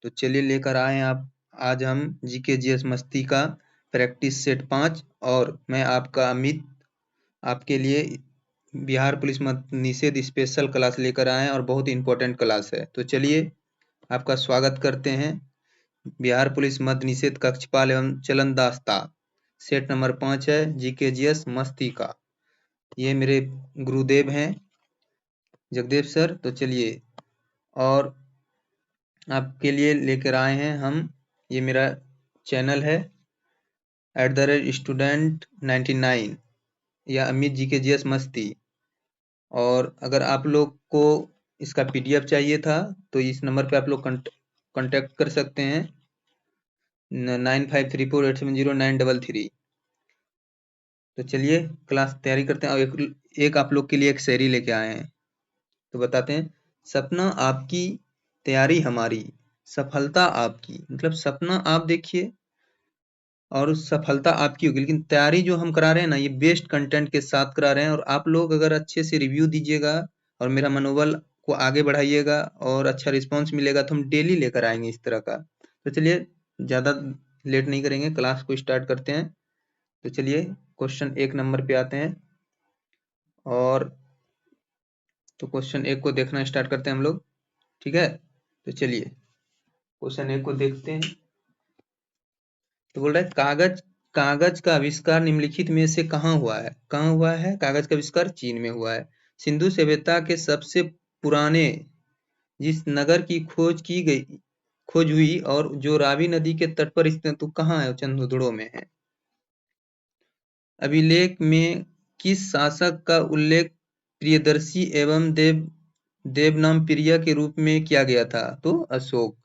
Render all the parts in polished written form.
तो चलिए लेकर आए हैं आप आज हम जीके जीएस मस्ती का प्रैक्टिस सेट 5 और मैं आपका अमित आपके लिए बिहार पुलिस मद्य निषेध स्पेशल क्लास लेकर आए हैं और बहुत इंपॉर्टेंट क्लास है। तो चलिए आपका स्वागत करते हैं बिहार पुलिस मद्य निषेध कक्षपाल एवं चलनदास्ता सेट नंबर 5 है जीके जीएस मस्ती का। ये मेरे गुरुदेव हैं जगदेव सर। तो चलिए और आपके लिए लेकर आए हैं हम, ये मेरा चैनल है @student99 या अमित जीके जीएस मस्ती। और अगर आप लोग को इसका पीडीएफ चाहिए था तो इस नंबर पे आप लोग कांटेक्ट कर सकते हैं 9534870933। तो चलिए क्लास तैयारी करते हैं और एक आप लोग के लिए एक शायरी लेके आए हैं। तो बताते हैं, सपना आपकी तैयारी हमारी, सफलता आपकी। मतलब सपना आप देखिए और सफलता आपकी होगी, लेकिन तैयारी जो हम करा रहे हैं ना, ये बेस्ट कंटेंट के साथ करा रहे हैं। और आप लोग अगर अच्छे से रिव्यू दीजिएगा और मेरा मनोबल को आगे बढ़ाइएगा और अच्छा रिस्पांस मिलेगा तो हम डेली लेकर आएंगे इस तरह का। तो चलिए ज़्यादा लेट नहीं करेंगे, क्लास को स्टार्ट करते हैं। तो चलिए क्वेश्चन 1 नंबर पे आते हैं और तो क्वेश्चन 1 को देखना स्टार्ट करते हैं हम लोग, ठीक है। तो चलिए क्वेश्चन 1 को देखते हैं। तो बोल रहा है कागज का आविष्कार निम्नलिखित में से कहाँ हुआ है? कहाँ हुआ है कागज का आविष्कार? चीन में हुआ है। सिंधु सभ्यता के सबसे पुराने जिस नगर की खोज हुई और जो रावी नदी के तट पर स्थित, तो कहाँ है? चंद्रद्रोण में है। अभिलेख में किस शासक का उल्लेख प्रियदर्शी एवं देवनाम प्रिय के रूप में किया गया था? तो अशोक।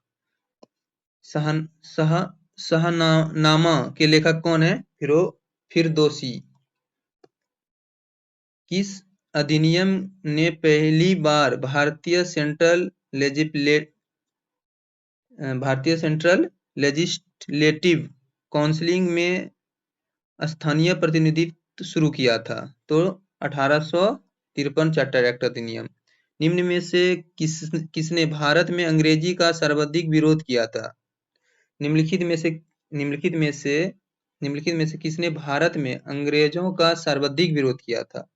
शाहनामा के लेखक कौन है? फिरदौसी। किस अधिनियम ने पहली बार भारतीय सेंट्रल लेजिस्लेटिव काउंसिल में स्थानीय प्रतिनिधित्व शुरू किया था? तो 1853 चार्टर एक्ट अधिनियम। निम्न में से किसने भारत में अंग्रेजी का सर्वाधिक विरोध किया था? निम्नलिखित में से किसने भारत में अंग्रेजों का सर्वाधिक विरोध किया था?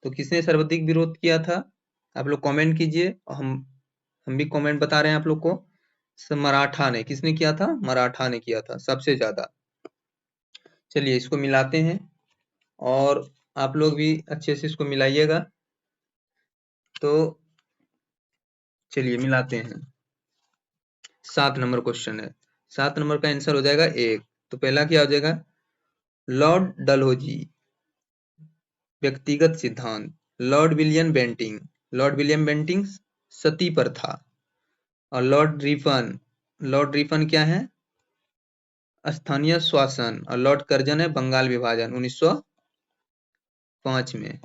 तो किसने सर्वाधिक विरोध किया था? आप लोग कमेंट कीजिए और हम भी कमेंट बता रहे हैं आप लोग को। मराठा ने। किसने किया था? मराठा ने किया था सबसे ज्यादा। चलिए इसको मिलाते हैं और आप लोग भी अच्छे से इसको मिलाइएगा। तो चलिए मिलाते हैं। 7 नंबर क्वेश्चन है। 7 नंबर का आंसर हो जाएगा 1। तो पहला क्या हो जाएगा? लॉर्ड डलहौजी व्यक्तिगत सिद्धांत। लॉर्ड विलियम बेंटिंग सती प्रथा। और लॉर्ड रिपन क्या है? स्थानीय शासन। और लॉर्ड कर्जन है बंगाल विभाजन 1905 में।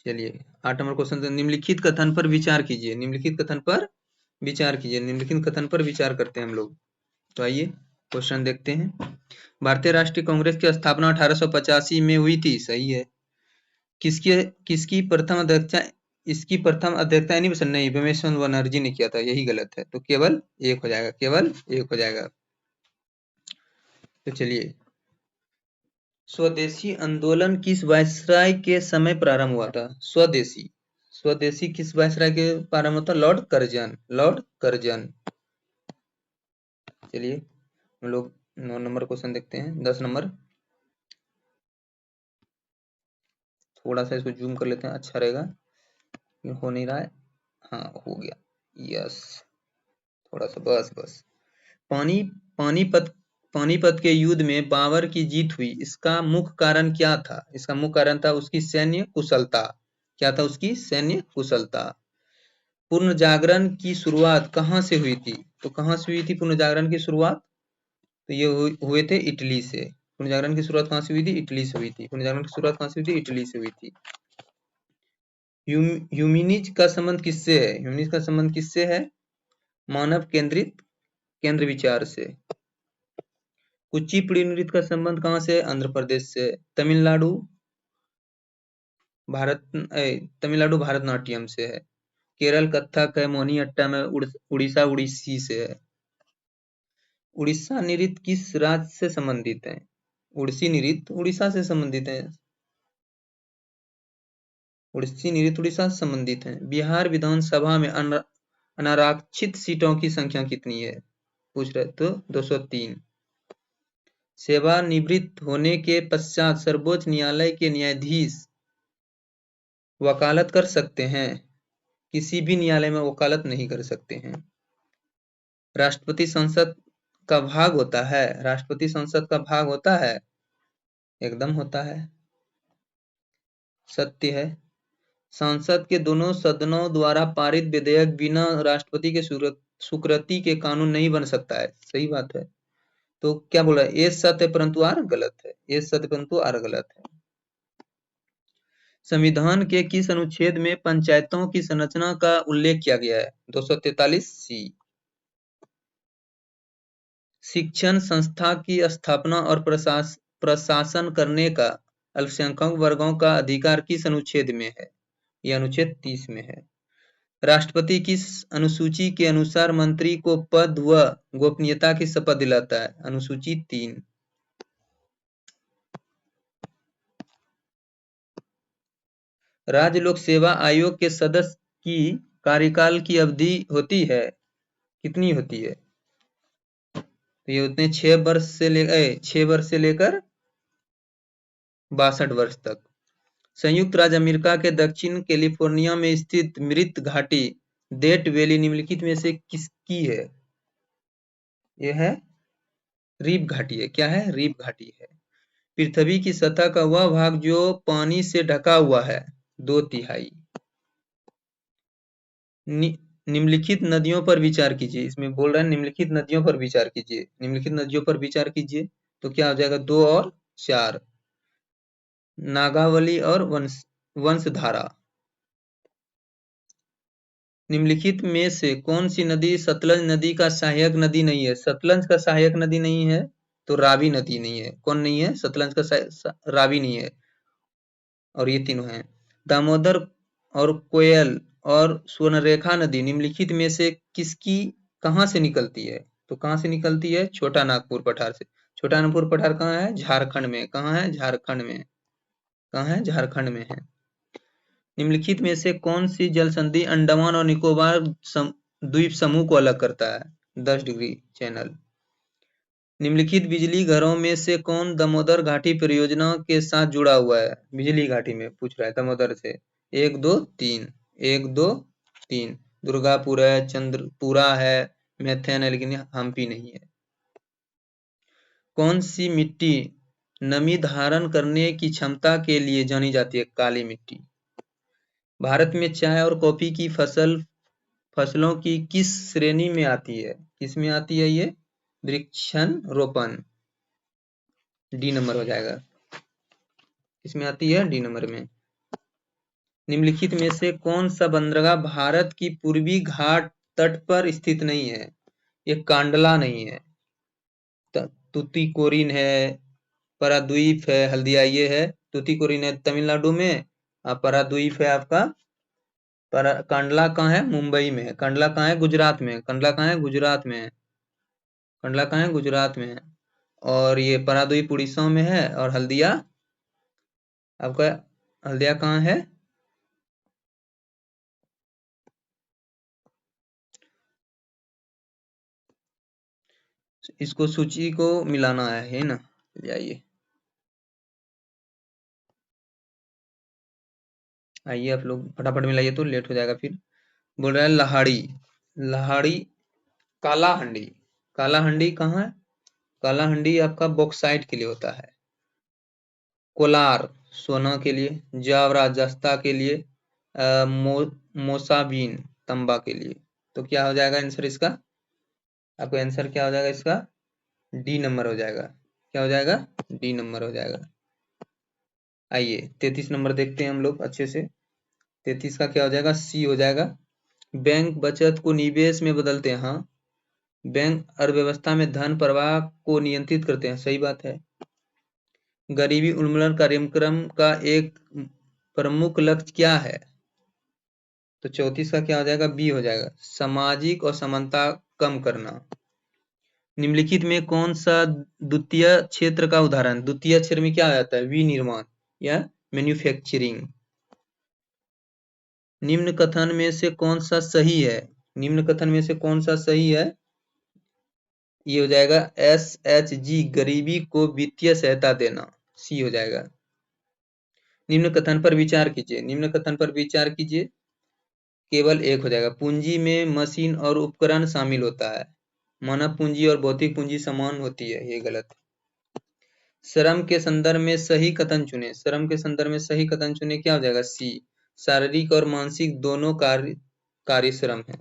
चलिए 8 नंबर क्वेश्चन, निम्नलिखित कथन पर विचार कीजिए। निम्नलिखित कथन पर विचार करते हैं हम लोग। तो आइए क्वेश्चन देखते हैं। भारतीय राष्ट्रीय कांग्रेस की स्थापना 1885 में हुई थी, सही है। किसकी प्रथम अध्यक्षता? इसकी प्रथम अध्यक्षता नहीं, व्योमेश्वर बनर्जी ने किया था, यही गलत है। तो केवल एक हो जाएगा। तो चलिए, स्वदेशी आंदोलन किस वायसराय के समय प्रारंभ हुआ था? स्वदेशी किस वायसराय के प्रारंभ हुआ था? Lord Curzon. चलिए हम लोग 9 नंबर क्वेश्चन देखते हैं। 10 नंबर, थोड़ा सा इसको जूम कर लेते हैं, अच्छा रहेगा। हो नहीं रहा है, हाँ हो गया, यस। थोड़ा सा बस। पानीपत के युद्ध में बाबर की जीत हुई, इसका मुख्य कारण क्या था? इसका मुख्य कारण था उसकी सैन्य कुशलता। क्या था? उसकी सैन्य कुशलता। पूर्ण जागरण की शुरुआत कहाँ से हुई थी? तो कहाँ से हुई थी पूर्ण जागरण की शुरुआत? तो ये हुए थे इटली से। पूर्ण जागरण की शुरुआत कहाँ से हुई थी? इटली से हुई थी। पूर्ण जागरण की शुरुआत कहाँ से हुई थी? इटली से हुई थी। ह्यूमनिज का संबंध किससे है? मानव केंद्रित केंद्र विचार से। कुचिपुड़ी नृत्य का संबंध कहाँ से? आंध्र प्रदेश से। तमिलनाडु तमिलनाडु भारतनाट्यम से है। केरल कथक है, मोहिनीअट्टम है, उड़ीसा उड़ीसी से है। उड़ीसा नृत्य किस राज्य से संबंधित है? उड़ीसी नृत्य उड़ीसा से संबंधित है। उड़ीसी नृत्य उड़ीसा से संबंधित है। बिहार विधानसभा में अनारक्षित सीटों की संख्या कितनी है? पूछ रहे तो 203। सेवानिवृत्त होने के पश्चात सर्वोच्च न्यायालय के न्यायाधीश वकालत कर सकते हैं, किसी भी न्यायालय में वकालत नहीं कर सकते हैं। राष्ट्रपति संसद का भाग होता है? राष्ट्रपति संसद का भाग होता है? एकदम होता है, सत्य है। संसद के दोनों सदनों द्वारा पारित विधेयक बिना राष्ट्रपति के स्वीकृति के कानून नहीं बन सकता है। सही बात है। तो क्या बोल रहा है? ए सत्य परंतु आर गलत है। ए सत्य परंतु आर गलत है। संविधान के किस अनुच्छेद में पंचायतों की संरचना का उल्लेख किया गया है? 243C। शिक्षण संस्था की स्थापना और प्रशासन करने का अल्पसंख्यक वर्गों का अधिकार किस अनुच्छेद में है? यह अनुच्छेद 30 में है। राष्ट्रपति किस अनुसूची के अनुसार मंत्री को पद व गोपनीयता की शपथ दिलाता है? अनुसूची 3। राज्य लोक सेवा आयोग के सदस्य की कार्यकाल की अवधि होती है, कितनी होती है? तो ये होते हैं 6 वर्ष से लेकर 62 वर्ष तक। संयुक्त राज्य अमेरिका के दक्षिण कैलिफोर्निया में स्थित मृत घाटी डेथ वैली निम्नलिखित में से किसकी है? यह है रीप घाटी है। क्या है? रीप घाटी है। पृथ्वी की सतह का वह भाग जो पानी से ढका हुआ है, 2/3। निम्नलिखित नदियों पर विचार कीजिए। इसमें बोल रहा है निम्नलिखित नदियों पर विचार कीजिए। निम्नलिखित नदियों पर विचार कीजिए तो क्या हो जाएगा? 2 और 4, नागावली और वंशधारा। निम्नलिखित में से कौन सी नदी सतलज नदी का सहायक नदी नहीं है? सतलज का सहायक नदी नहीं है तो रावी नदी नहीं है। कौन नहीं है? सतलज का रावी नहीं है। और ये तीनों हैं। दामोदर और कोयल और स्वर्णरेखा नदी निम्नलिखित में से किसकी कहाँ से निकलती है? तो कहाँ से निकलती है? छोटा नागपुर पठार से। छोटा नागपुर पठार कहाँ है? झारखंड में। कहाँ है? झारखंड में। कहाँ है? झारखंड में है। निम्नलिखित में से कौन सी जल संधि अंडमान और निकोबार द्वीप समूह को अलग करता है? 10 डिग्री चैनल। निम्नलिखित बिजली घरों में से कौन दामोदर घाटी परियोजना के साथ जुड़ा हुआ है? बिजली घाटी में पूछ रहा है दामोदर से। 1 2 3 1 2 3 दुर्गापुर है, चंद्रपुरा है, मैथेन है, लेकिन हम्पी नहीं है। कौन सी मिट्टी नमी धारण करने की क्षमता के लिए जानी जाती है? काली मिट्टी। भारत में चाय और कॉफी की फसलों की किस श्रेणी में आती है? किस में आती है ये? वृक्षारोपण। डी नंबर हो जाएगा। किसमें आती है? डी नंबर में। निम्नलिखित में से कौन सा बंदरगाह भारत की पूर्वी घाट तट पर स्थित नहीं है? ये कांडला नहीं है। तूतीकोरिन है, पारादीप है, हल्दिया ये है। तूतीकोरिन है तमिलनाडु में, पारादीप है आपका कांडला कहाँ है? मुंबई में है। कांडला कहाँ है? गुजरात में। कांडला कहाँ है? गुजरात में है। कांडला कहाँ है? गुजरात में है। और ये पारादीप उड़ीसा में है। और हल्दिया आपका, हल्दिया कहाँ है? इसको सूची को मिलाना है ना? आइए आइए आप लोग फटाफट मिलाइए तो लेट हो जाएगा फिर। बोल रहा है लहाड़ी। लहाड़ी कालाहंडी। कालाहंडी कहाँ है? कालाहंडी आपका बॉक्साइट के लिए होता है। कोलार सोना के लिए। जावरा जस्ता के लिए। मोसाबीन तंबा के लिए। तो क्या हो जाएगा आंसर इसका? आपका आंसर क्या हो जाएगा इसका? डी नंबर हो जाएगा। क्या हो जाएगा? डी नंबर हो जाएगा। आइए 33 नंबर देखते हैं हम लोग अच्छे से। 33 का क्या हो जाएगा? सी हो जाएगा। बैंक बचत को निवेश में बदलते हैं। हाँ, बैंक अर्थव्यवस्था में धन प्रवाह को नियंत्रित करते हैं। सही बात है। गरीबी उन्मूलन कार्यक्रम का एक प्रमुख लक्ष्य क्या है? तो 34 का क्या हो जाएगा? बी हो जाएगा, सामाजिक असमानता कम करना। निम्नलिखित में कौन सा द्वितीय क्षेत्र का उदाहरण? द्वितीय क्षेत्र में क्या आ जाता है? विनिर्माण या मैन्युफैक्चरिंग। निम्न कथन में से कौन सा सही है? निम्न कथन में से कौन सा सही है? ये हो जाएगा SHG, गरीबी को वित्तीय सहायता देना, सी हो जाएगा। निम्न कथन पर विचार कीजिए। निम्न कथन पर विचार कीजिए, केवल एक हो जाएगा। पूंजी में मशीन और उपकरण शामिल होता है, मानव पूंजी और भौतिक पूंजी समान होती है, ये गलत है। श्रम के संदर्भ में सही कथन चुने। श्रम के संदर्भ में सही कथन चुने, क्या हो जाएगा? सी, शारीरिक और मानसिक दोनों कार्य श्रम है।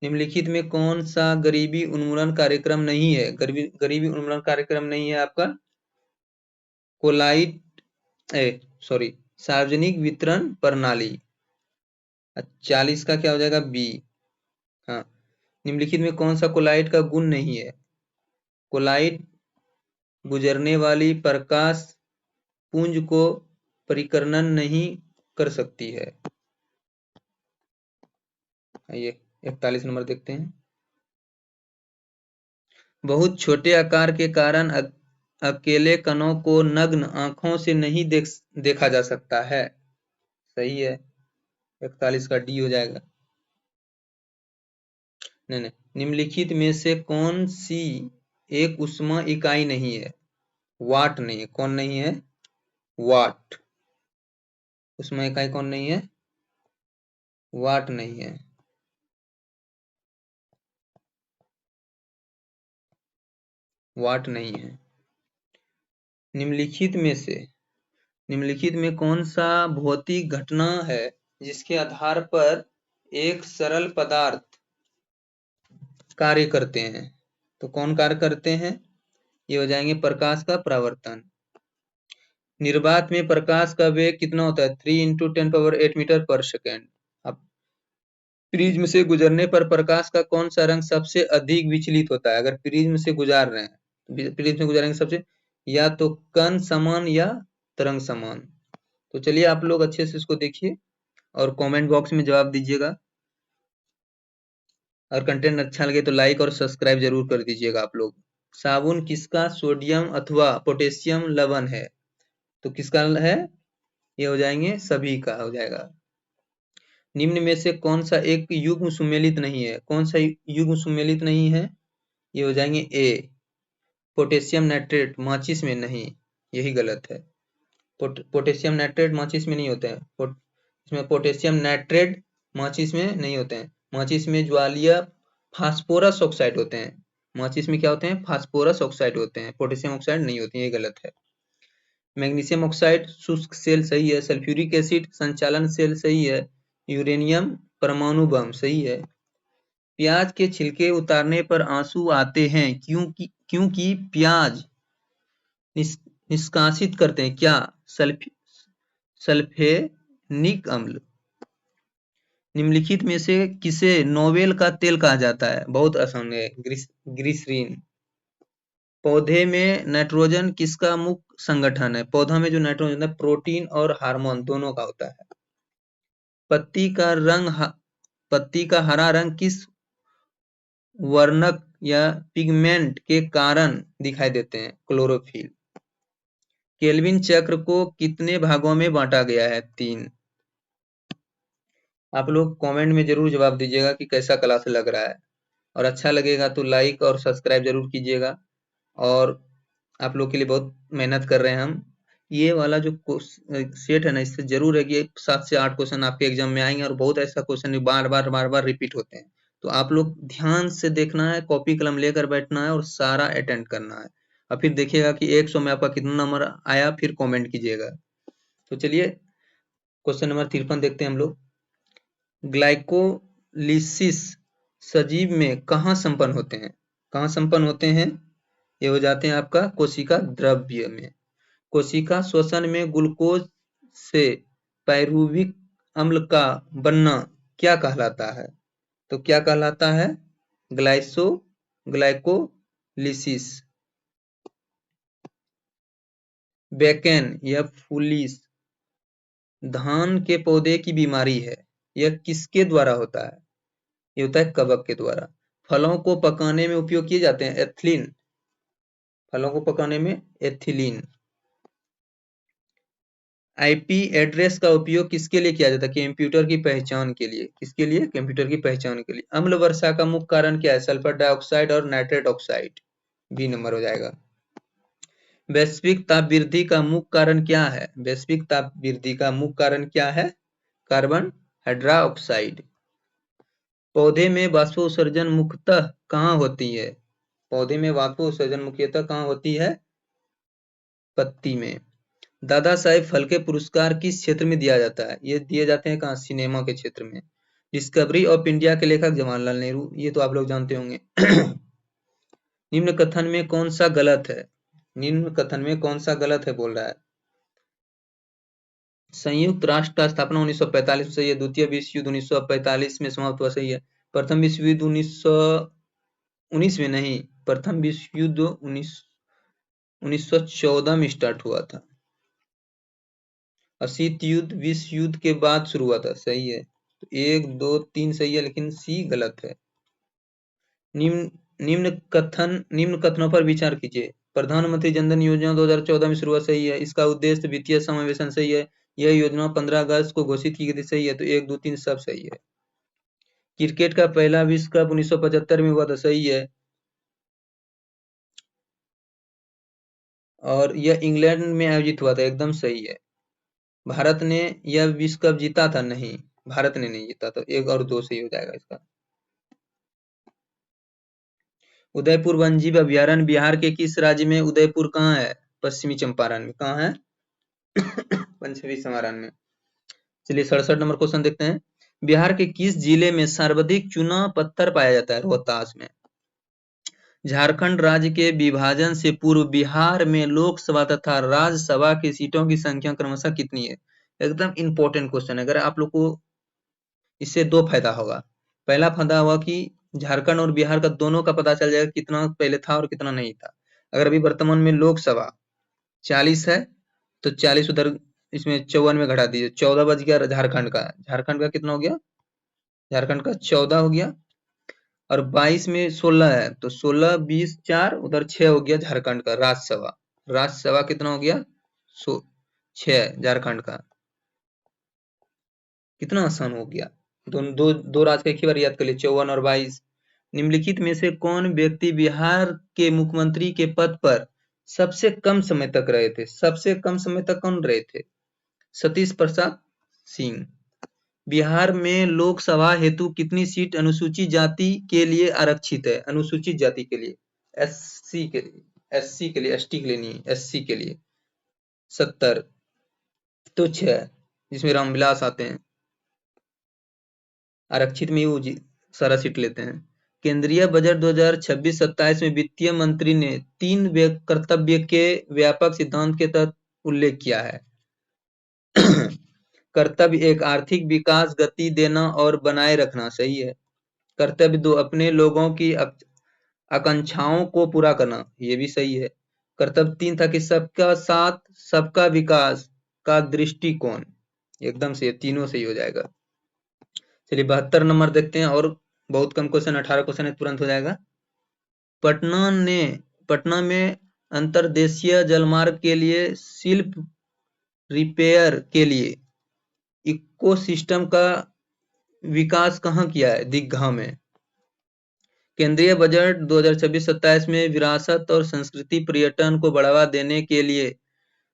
निम्नलिखित में कौन सा गरीबी उन्मूलन कार्यक्रम नहीं है? गरीबी उन्मूलन कार्यक्रम नहीं है आपका सार्वजनिक वितरण प्रणाली। 40 का क्या हो जाएगा? बी। हाँ, निम्नलिखित में कौन सा कोलाइट का गुण नहीं है? कोलाइट गुजरने वाली प्रकाश पुंज को परिकर्णन नहीं कर सकती है। आइए 41 नंबर देखते हैं। बहुत छोटे आकार के कारण अकेले कणों को नग्न आंखों से नहीं देखा जा सकता है, सही है। 41 का डी हो जाएगा। नहीं, निम्नलिखित में से कौन सी एक ऊष्मा इकाई नहीं है? वाट नहीं है। कौन नहीं है? वाट। ऊष्मा इकाई कौन नहीं है? वाट नहीं है। वाट नहीं है। निम्नलिखित में कौन सा भौतिक घटना है जिसके आधार पर एक सरल पदार्थ कार्य करते हैं? तो कौन कार्य करते हैं? ये हो जाएंगे प्रकाश का परावर्तन। निर्वात में प्रकाश का वेग कितना होता है? 3 × 10⁸ मीटर पर सेकेंड। अब प्रिज्म से गुजरने पर प्रकाश का कौन सा रंग सबसे अधिक विचलित होता है? अगर प्रिज्म से गुजार रहे हैं, प्रिज्म से गुजारेंगे सबसे, या तो कण समान या तरंग समान। तो चलिए आप लोग अच्छे से इसको देखिए और कमेंट बॉक्स में जवाब दीजिएगा। और कंटेंट अच्छा लगे तो लाइक और सब्सक्राइब जरूर कर दीजिएगा आप लोग। साबुन किसका सोडियम अथवा पोटेशियम लवण है? तो किसका है? ये हो जाएंगे सभी का हो जाएगा। निम्न में से कौन सा एक युग्म सुमेलित नहीं है? कौन सा युग्म सुमेलित नहीं है? ये हो जाएंगे ए, पोटेशियम नाइट्रेट माचिस में नहीं, यही गलत है। पोटेशियम नाइट्रेट माचिस में नहीं होते हैं। इसमें पोटेशियम नाइट्रेट माचिस में नहीं होते हैं। माचिस में ज्वालीय फास्फोरस ऑक्साइड होते हैं। माचिस में क्या होते हैं? फास्फोरस ऑक्साइड होते हैं, पोटेशियम ऑक्साइड नहीं होती है, ये गलत है। मैग्नीशियम ऑक्साइड शुष्क सेल सही है। सल्फ्यूरिक एसिड संचालन सेल सही है। यूरेनियम परमाणु बम सही है। प्याज के छिलके उतारने पर आंसू आते हैं क्योंकि प्याज निष्कासित करते हैं क्या? सल्फेनिक अम्ल। निम्नलिखित में से किसे नोबेल का तेल कहा जाता है? बहुत आसान है, ग्लिसरीन। पौधे में नाइट्रोजन किसका मुख्य संगठन है? पौधा में जो नाइट्रोजन है प्रोटीन और हार्मोन दोनों का होता है। पत्ती का हरा रंग किस वर्णक या पिगमेंट के कारण दिखाई देते हैं? क्लोरोफिल। केल्विन चक्र को कितने भागों में बांटा गया है? 3। आप लोग कमेंट में जरूर जवाब दीजिएगा कि कैसा क्लास लग रहा है, और अच्छा लगेगा तो लाइक और सब्सक्राइब जरूर कीजिएगा। और आप लोग के लिए बहुत मेहनत कर रहे हैं हम। ये वाला जो सेट है ना, इससे जरूर है कि 7 से 8 क्वेश्चन आपके एग्जाम में आएंगे, और बहुत ऐसा क्वेश्चन बार बार रिपीट होते हैं। तो आप लोग ध्यान से देखना है, कॉपी कलम लेकर बैठना है और सारा अटेंड करना है, और फिर देखिएगा कि 100 में आपका कितना नंबर आया, फिर कमेंट कीजिएगा। तो चलिए क्वेश्चन नंबर 53 देखते हैं हम लोग। ग्लाइकोलिसिस सजीव में कहाँ संपन्न होते हैं? कहाँ संपन्न होते हैं? ये हो जाते हैं आपका कोशिका द्रव्य में। कोशिका श्वसन में ग्लूकोज से पाइरूविक अम्ल का बनना क्या कहलाता है? तो क्या कहलाता है? ग्लाइकोलिसिस। बेकेन या फुलिस धान के पौधे की बीमारी है, यह किसके द्वारा होता है? ये होता है कवक के द्वारा। फलों को पकाने में उपयोग किए जाते हैं एथिलीन, फलों को पकाने में एथिलीन। आईपी एड्रेस का उपयोग किसके लिए किया जाता है? कंप्यूटर की पहचान के लिए। किसके लिए? कंप्यूटर की पहचान के लिए। अम्ल वर्षा का मुख्य कारण क्या है? सल्फर डाइऑक्साइड और नाइट्रेट ऑक्साइड। बी नंबर हो जाएगा। वैश्विक ताप वृद्धि का मुख्य कारण क्या है? वैश्विक ताप वृद्धि का मुख्य कारण क्या है? Carbon hydroxide. पौधे में वाष्पोत्सर्जन मुख्यतः कहाँ होती है? पौधे में वाष्पोत्सर्जन मुख्यतः कहाँ होती है? पत्ती में। दादा साहेब फाल्के पुरस्कार किस क्षेत्र में दिया जाता है? ये दिए जाते हैं कहाँ? सिनेमा के क्षेत्र में। डिस्कवरी ऑफ इंडिया के लेखक जवाहरलाल नेहरू, ये तो आप लोग जानते होंगे। निम्न कथन में कौन सा गलत है? निम्न कथन में कौन सा गलत है बोल रहा है? संयुक्त राष्ट्र का स्थापना 1945 में सही है। द्वितीय विश्व युद्ध 1945 में समाप्त हुआ, सही है। प्रथम विश्व युद्ध 1919 में नहीं, प्रथम विश्व युद्ध 1914 में स्टार्ट हुआ था और शीत युद्ध विश्व युद्ध के बाद शुरू हुआ था, सही है। तो 1, 2, 3 सही है, लेकिन सी गलत है। निम्न कथनों पर विचार कीजिए। प्रधानमंत्री जनधन योजना 2014 में शुरू हुआ, सही है। इसका उद्देश्य वित्तीय समावेशन, सही है। यह योजना 15 अगस्त को घोषित की गई थी, सही है। तो 1, 2, 3 सब सही है। क्रिकेट का पहला विश्व कप 1975 में हुआ था, सही है। और यह इंग्लैंड में आयोजित हुआ था, एकदम सही है। भारत ने यह विश्व कप जीता था? नहीं, भारत ने नहीं जीता। तो 1 और 2 सही हो जाएगा इसका। उदयपुर वन्यजीव अभयारण्य बिहार के किस राज्य में? उदयपुर कहाँ है? पश्चिमी चंपारण में। कहाँ है? पश्चिमी चंपारण में। चलिए 67 नंबर क्वेश्चन देखते हैं। बिहार के किस जिले में सर्वाधिक चूना पत्थर पाया जाता है? रोहतास में। झारखंड राज्य के विभाजन से पूर्व बिहार में लोकसभा तथा राज्यसभा की सीटों की संख्या क्रमशः कितनी है? एकदम इंपॉर्टेंट क्वेश्चन है। अगर आप लोग को इससे 2 फायदा होगा। पहला फायदा हुआ कि झारखंड और बिहार का दोनों का पता चल जाएगा कितना पहले था और कितना नहीं था। अगर अभी वर्तमान में लोकसभा 40 है तो 40 उधर इसमें 54 में घटा दीजिए, 14 बच गया झारखंड का। झारखंड का कितना हो गया? झारखंड का 14 हो गया और 22 में 16 है तो 16, 20, 4 उधर 6 हो गया झारखंड का। राज्यसभा, राज्यसभा कितना हो गया? 6 झारखंड का। कितना आसान हो गया। दो राज्य का एक ही बार याद कर लिए, 54 और 22। निम्नलिखित में से कौन व्यक्ति बिहार के मुख्यमंत्री के पद पर सबसे कम समय तक रहे थे? सबसे कम समय तक कौन रहे थे? सतीश प्रसाद सिंह। बिहार में लोकसभा हेतु कितनी सीट अनुसूचित जाति के लिए आरक्षित है? अनुसूचित जाति के लिए, एससी के लिए, एससी के लिए, एसटी के लिए नहीं, एससी के लिए 70 तो 6, जिसमें रामविलास आते हैं। आरक्षित में वो सारा सीट लेते हैं। केंद्रीय बजट 2026-27 में वित्तीय मंत्री ने 3 कर्तव्य के व्यापक सिद्धांत के तहत उल्लेख किया है। कर्तव्य 1, आर्थिक विकास गति देना और बनाए रखना, सही है। कर्तव्य 2, अपने लोगों की आकांक्षाओं को पूरा करना, ये भी सही है। कर्तव्य 3 था कि सबका साथ सबका विकास का दृष्टिकोण, एकदम से तीनों सही हो जाएगा। चलिए 72 नंबर देखते हैं और बहुत कम क्वेश्चन, 18 क्वेश्चन है, तुरंत हो जाएगा। पटना में अंतर्देशीय जलमार्ग के लिए शिल्प रिपेयर के लिए इकोसिस्टम का विकास कहाँ किया है? दीघा में। केंद्रीय बजट 2026-27 में विरासत और संस्कृति पर्यटन को बढ़ावा देने के लिए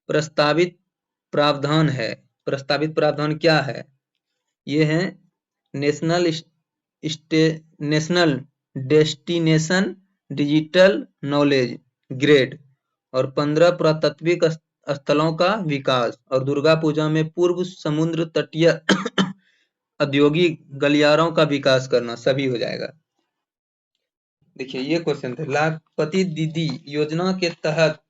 प्रस्तावित प्रावधान है। प्रस्तावित प्रावधान क्या है? ये है national destination digital knowledge grade और 15 पुरातात्विक स्थलों का विकास और दुर्गा पूजा में पूर्व समुद्र तटीय औद्योगिक गलियारों का विकास करना, सभी हो जाएगा। देखिए ये क्वेश्चन थे। लाखपति दीदी योजना के तहत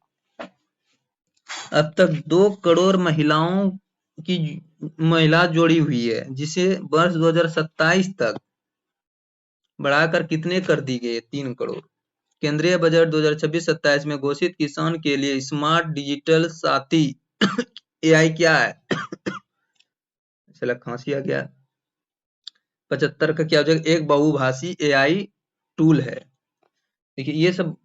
अब तक 2 करोड़ महिलाओं की महिला जोड़ी हुई है, जिसे वर्ष 2027 तक बढ़ाकर कितने कर दी गई? 3 करोड़। केंद्रीय बजट 2026-27 में घोषित किसान के लिए स्मार्ट डिजिटल साथी एआई क्या है? चला खांसी आ गया। 75 का क्या हो जाएगा, एक बहुभाषी एआई टूल है। देखिए ये सब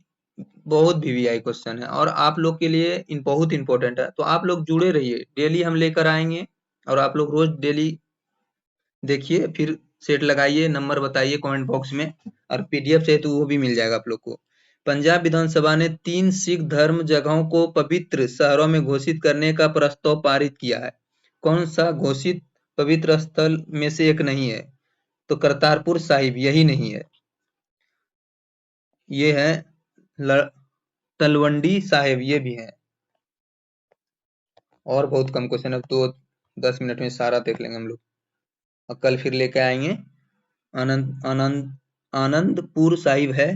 बहुत वीवीआई क्वेश्चन है और आप लोग के लिए बहुत इंपॉर्टेंट है, तो आप लोग जुड़े रहिए, डेली हम लेकर आएंगे और आप लोग रोज डेली देखिए, फिर सेट लगाइए, नंबर बताइए कमेंट बॉक्स में, और पीडीएफ चाहिए तो वो भी मिल जाएगा आप लोग को। पंजाब विधानसभा ने 3 सिख धर्म जगहों को पवित्र शहरों में घोषित करने का प्रस्ताव पारित किया है। कौन सा घोषित पवित्र स्थल में से एक नहीं है? तो करतारपुर साहिब यही नहीं है, ये है तलवंडी साहिब, ये भी है। और बहुत कम क्वेश्चन है, तो 10 मिनट में सारा देख लेंगे हम लोग, और कल फिर लेके आएंगे। आनंदपुर साहिब है,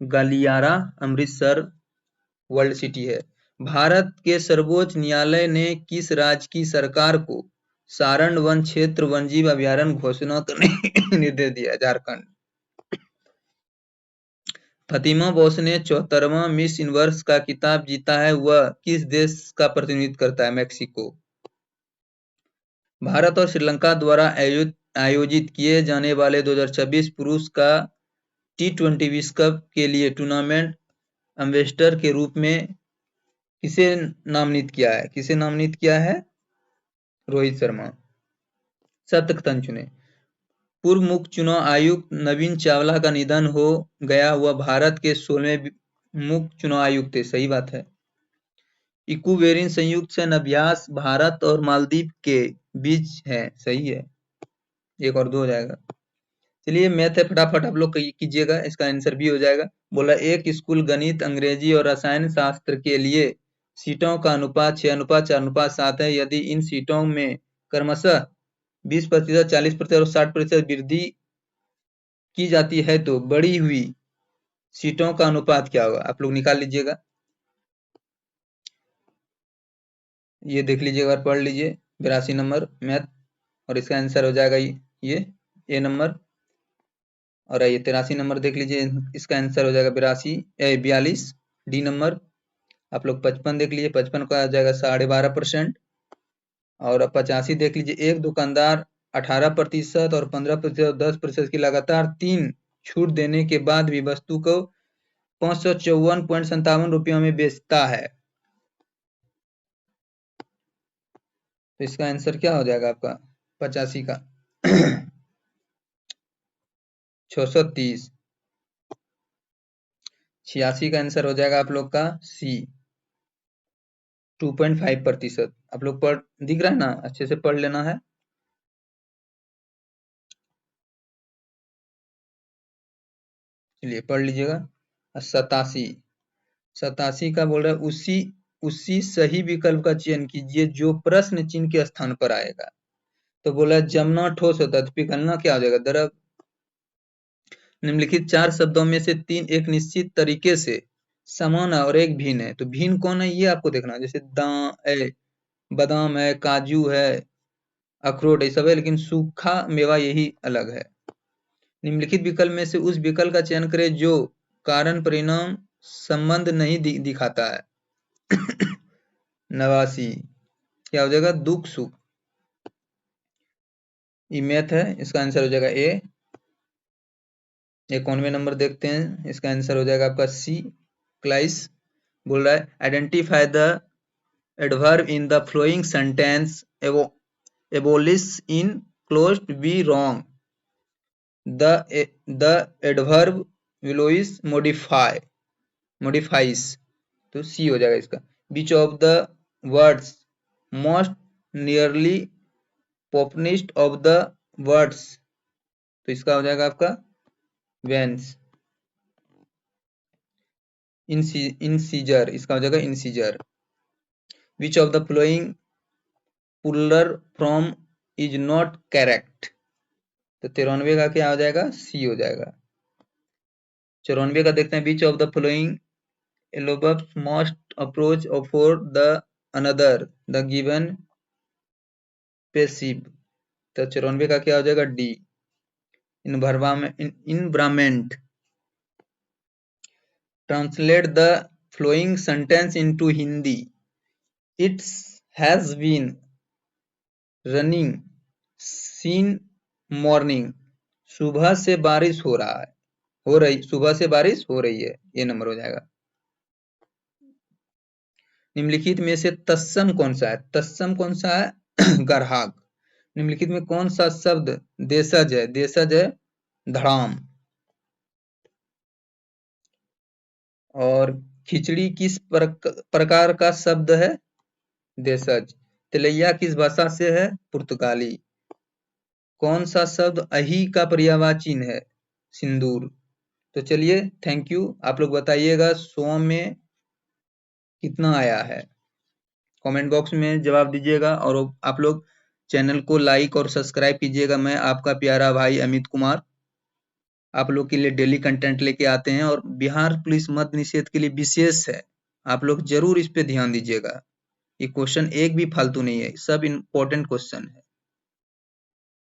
गलियारा अमृतसर वर्ल्ड सिटी है। भारत के सर्वोच्च न्यायालय ने किस राज्य की सरकार को सारण वन क्षेत्र वन्यजीव अभयारण्य घोषणा करने का निर्देश दिया? झारखंड। फतिमा बोस ने 74वां मिस यूनिवर्स का खिताब जीता है, वह किस देश का प्रतिनिधित्व करता है? मैक्सिको। भारत और श्रीलंका द्वारा आयोजित किए जाने वाले 2026 पुरुष का T20 विश्व कप के लिए टूर्नामेंट एम्बेसडर के रूप में किसे नामित किया है? किसे नामित किया है? रोहित शर्मा। शतकतन चुने। पूर्व मुख्य चुनाव आयुक्त नवीन चावला का निधन हो गया, वह भारत के 16वें मुख्य चुनाव आयुक्त थे। सही बात है। इक्वेरियन संयुक्त सैन्य अभ्यास भारत और मालदीव के बीच है। सही है, एक और दो हो जाएगा। चलिए मैथ है, फटाफट आप लोग कीजिएगा, इसका आंसर भी हो जाएगा। बोला एक स्कूल गणित, अंग्रेजी और रसायन शास्त्र के लिए सीटों का अनुपात 6:4:7 है। यदि इन सीटों में क्रमशः 20%, 40% और 60% वृद्धि की जाती है तो बढ़ी हुई सीटों का अनुपात क्या होगा? आप लोग निकाल लीजिएगा, ये देख लीजिएगा और पढ़ लीजिए। 82 नंबर मैथ, और इसका आंसर हो जाएगा ये ए नंबर। और ये 83 नंबर देख लीजिए, इसका आंसर हो जाएगा 42 डी नंबर। आप लोग 55 देख लीजिए, 55 का आ जाएगा 12.5%। और 85 देख लीजिए, एक दुकानदार 18% और 15% और 10% की लगातार 3 छूट देने के बाद भी वस्तु को 554.57 रुपयों में बेचता है, तो इसका आंसर क्या हो जाएगा आपका 85 का? 630। 86 का आंसर हो जाएगा आप लोग का सी, 2.5%। आप लोग पढ़, दिख रहा है ना, अच्छे से पढ़ लेना है। चलिए पढ़ लीजिएगा। 87, 87 का बोल रहा है उसी सही विकल्प का चयन कीजिए जो प्रश्न चिन्ह के स्थान पर आएगा। तो बोला जमना ठोस होता है, तो पिघलना क्या हो जाएगा? द्रव। निम्नलिखित 4 शब्दों में से 3 एक निश्चित तरीके से समान है और एक भिन्न है, तो भिन्न कौन है ये आपको देखना है। जैसे बादाम है, काजू है, अखरोट है, सब है, लेकिन सूखा मेवा यही अलग है। निम्नलिखित विकल्प में से उस विकल्प का चयन करें जो कारण परिणाम संबंध नहीं दिखाता है। 89 क्या हो जाएगा? दुख सुख। ये मैथ है, इसका आंसर हो जाएगा ए। 91 नंबर देखते हैं, इसका आंसर हो जाएगा आपका सी, क्लाइस। बोल रहा है identify the adverb in the following sentence abolish in closed be wrong. The adverb विलोइस modifies, तो सी हो जाएगा इसका। Which of the words most nearly पॉपुनिस्ट ऑफ द वर्ड्स, तो इसका हो जाएगा आपका वेंस। इंसीजर, इसका हो जाएगा incisor. Which of the flowing puller from is not correct, तो 93 का क्या हो जाएगा? सी हो जाएगा। 94 का देखते हैं, बीच ऑफ द फ्लोइंग एलोबस must approach for the another the given passive, तो 94 का क्या हो जाएगा? D, environment. Translate the following sentence into Hindi. It has been running since morning, सुबह से बारिश हो रहा है, सुबह से बारिश हो रही है, ये नंबर हो जाएगा। निम्नलिखित में से तत्सम कौन सा है? तत्सम कौन सा है? ग्राहक। निम्नलिखित में कौन सा शब्द देशज है? देशज है धड़ाम। और खिचड़ी किस प्रकार का शब्द है? देशज। तिलैया किस भाषा से है? पुर्तगाली। कौन सा शब्द अही का पर्यायवाची है? सिंदूर। तो चलिए, थैंक यू। आप लोग बताइएगा 100 में कितना आया है, कमेंट बॉक्स में जवाब दीजिएगा। और आप लोग चैनल को लाइक और सब्सक्राइब कीजिएगा। मैं आपका प्यारा भाई अमित कुमार आप लोग के लिए डेली कंटेंट लेके आते हैं, और बिहार पुलिस मद्य निषेध के लिए विशेष है, आप लोग जरूर इस पे ध्यान दीजिएगा। ये क्वेश्चन एक भी फालतू नहीं है, सब इम्पोर्टेंट क्वेश्चन है।